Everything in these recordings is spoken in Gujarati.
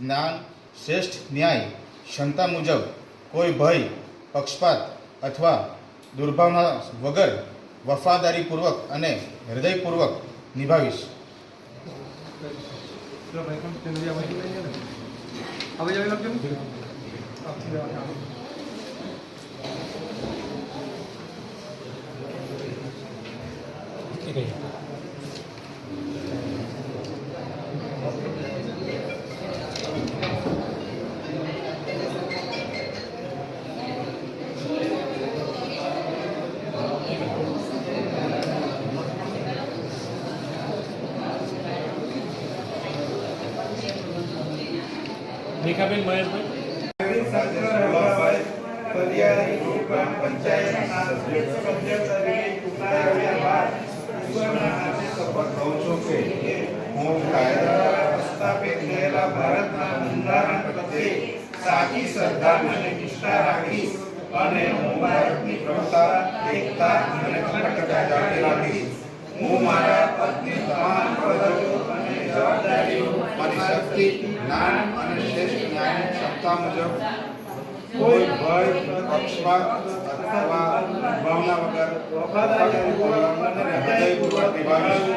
જ્ઞાન, શ્રેષ્ઠ ન્યાય, ક્ષમતા મુજબ કોઈ ભય, પક્ષપાત અથવા દુર્ભાવના વગર વફાદારીપૂર્વક અને હૃદયપૂર્વક નિભાવીશ. રેખાબેન મહેશભાઈ સાચી શ્રદ્ધા અને નિષ્ઠા રાખીશ અને હું ભારતની પ્રભુતા, એકતા અને અખંડતા જાળવી રાખીશ. હું મારા પદની તમામ ફરજો અને જવાબદારીઓ મારી શક્તિ, જ્ઞાન અને શ્રેષ્ઠ ન્યાયની ક્ષમતા મુજબ કોઈ ભય, પક્ષપાત અથવા ભાવના વગર વફાદારીપૂર્વક અને હૃદયપૂર્વક નિભાવીશ.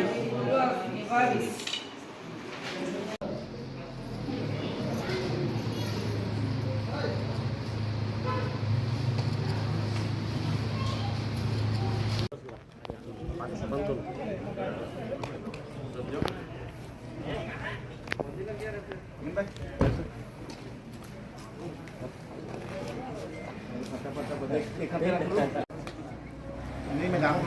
नहीं मैं जाऊँ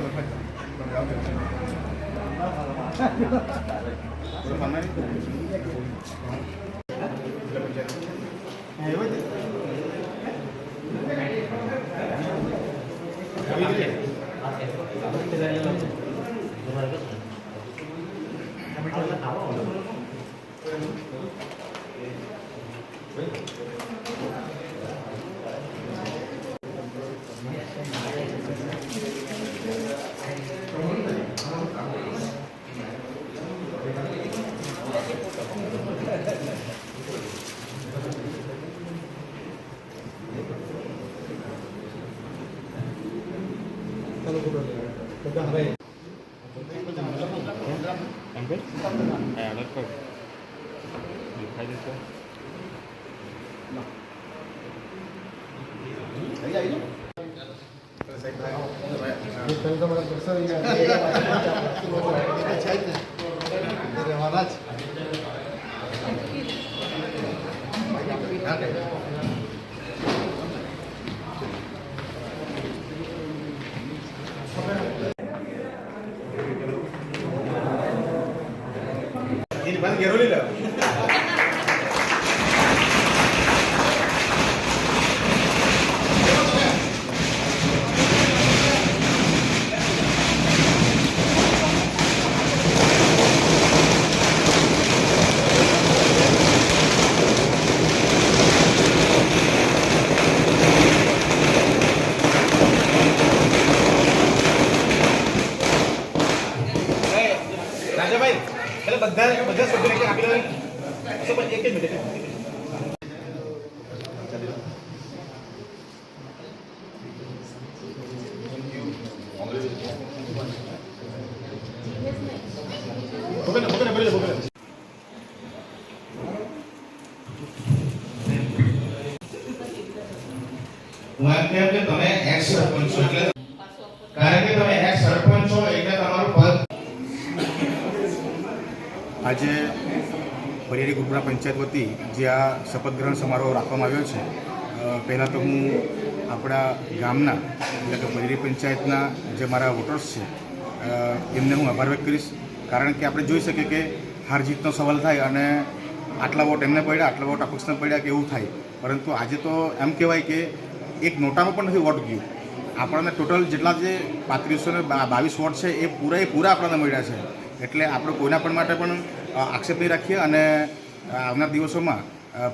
બધા સભ્યોને આપી દો. એક જ મિનિટ. હું એમ કહું કે તમે એક્સ સરપંચ છો એટલે કારણ કે તમે એક્સ સરપંચ છો એટલે તમારું પદ. આજે પરિયારી ગુરુપુરા પંચાયત વતી જે આ શપથ ગ્રહણ સમારોહ રાખવામાં આવ્યો છે, પહેલાં તો હું આપણા ગામના એટલે કે પરિયારી પંચાયતના જે મારા વોટર્સ છે એમને હું આભાર વ્યક્ત કરીશ. કારણ કે આપણે જોઈ શકીએ કે હાર જીતનો સવાલ થાય અને આટલા વોટ એમને પડ્યા, આટલા વોટ અપક્ષને પડ્યા કે એવું થાય, પરંતુ આજે તો એમ કહેવાય કે એક નોટામાં પણ નથી વોટ ગયું. આપણને ટોટલ જેટલા જે 3522 વોટ છે એ પૂરા આપણને મળ્યા છે. એટલે આપણે કોઈના પણ માટે પણ આક્ષેપ નહીં રાખીએ અને આવનાર દિવસોમાં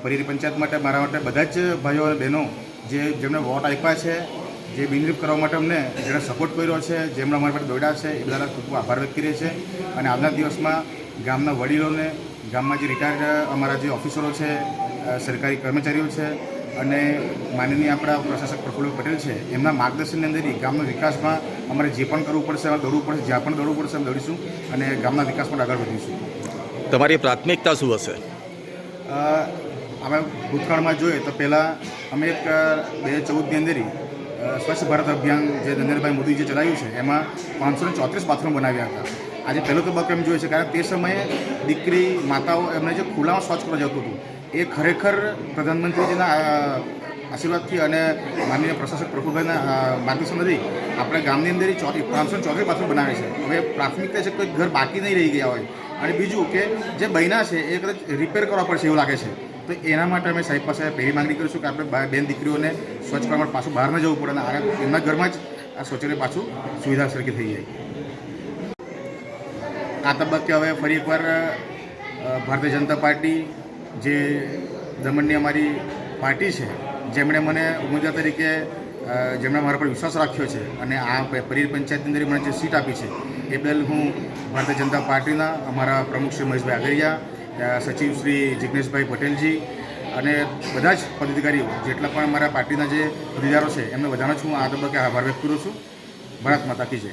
પરિયારી પંચાયત માટે મારા માટે બધા જ ભાઈઓ અને બહેનો જેમણે વોટ આપ્યા છે, જે બિનરીફ કરવા માટે અમને જેણે સપોર્ટ કર્યો છે, જેમણે અમારા માટે દોડ્યા છે, એ બધાના ખૂબ આભાર વ્યક્ત કરીએ છીએ. અને આવનાર દિવસમાં ગામના વડીલોને ગામમાં જે રિટાયર્ડ અમારા જે ઓફિસરો છે, સરકારી કર્મચારીઓ છે અને માનનીય આપણા પ્રશાસક પ્રફુલ્લ પટેલ છે, એમના માર્ગદર્શનની અંદર ગામના વિકાસમાં અમારે જે પણ કરવું પડશે એમાં દોડવું પડશે, જ્યાં પણ દોડવું પડશે એમ દોડીશું અને ગામના વિકાસ માટે આગળ વધીશું. તમારી પ્રાથમિકતા શું હશે? અમે ભૂતકાળમાં જોઈએ તો પહેલાં અમે એક 2014ની અંદર સ્વચ્છ ભારત અભિયાન જે નરેન્દ્રભાઈ મોદી જે ચલાવ્યું છે એમાં 534 બાથરૂમ બનાવ્યા હતા. આજે પહેલો તબક્કો એમ જોઈએ છે કારણ તે સમયે દીકરી માતાઓ એમને જે ખુલ્લામાં શૌચ કરવા જતું હતું એ ખરેખર પ્રધાનમંત્રીજીના આશીર્વાદથી અને માનનીય પ્રશાસક પ્રફુલભાઈના માર્ગદર્શનથી આપણે ગામની અંદર 534 બાથરૂમ બનાવે છે. હવે પ્રાથમિકતા છે કોઈ ઘર બાકી નહીં રહી ગયા હોય અને બીજું કે જે બન્યા છે એ કદાચ રિપેર કરવા પડશે એવું લાગે છે. તો એના માટે અમે સાહેબ પાસે પહેલી માંગણી કરીશું કે આપણે બેન દીકરીઓને સ્વચ્છ કરવા માટે પાછું બહાર ન જવું પડે અને એમના ઘરમાં જ આ શૌચાલય પાછું સુવિધા સરખી થઈ જાય. આ તબક્કે હવે ફરી એકવાર ભારતીય જનતા પાર્ટી જે દમણની અમારી પાર્ટી છે, જેમણે મને ઉમેદવાર તરીકે જેમણે મારા પર વિશ્વાસ રાખ્યો છે અને આ પરીર પંચાયતની અંદર મને જે સીટ આપી છે એ બદલ હું ભારતીય જનતા પાર્ટીના અમારા પ્રમુખ શ્રી મહેશભાઈ આગરિયા, સચિવ શ્રી જિગ્નેશભાઈ પટેલજી અને બધા જ પદાધિકારીઓ જેટલા પણ અમારા પાર્ટીના જે હોદ્દેદારો છે એમને બધાનો જ હું આ તબક્કે આભાર વ્યક્ત કરું છું. ભારત માતા કી જય.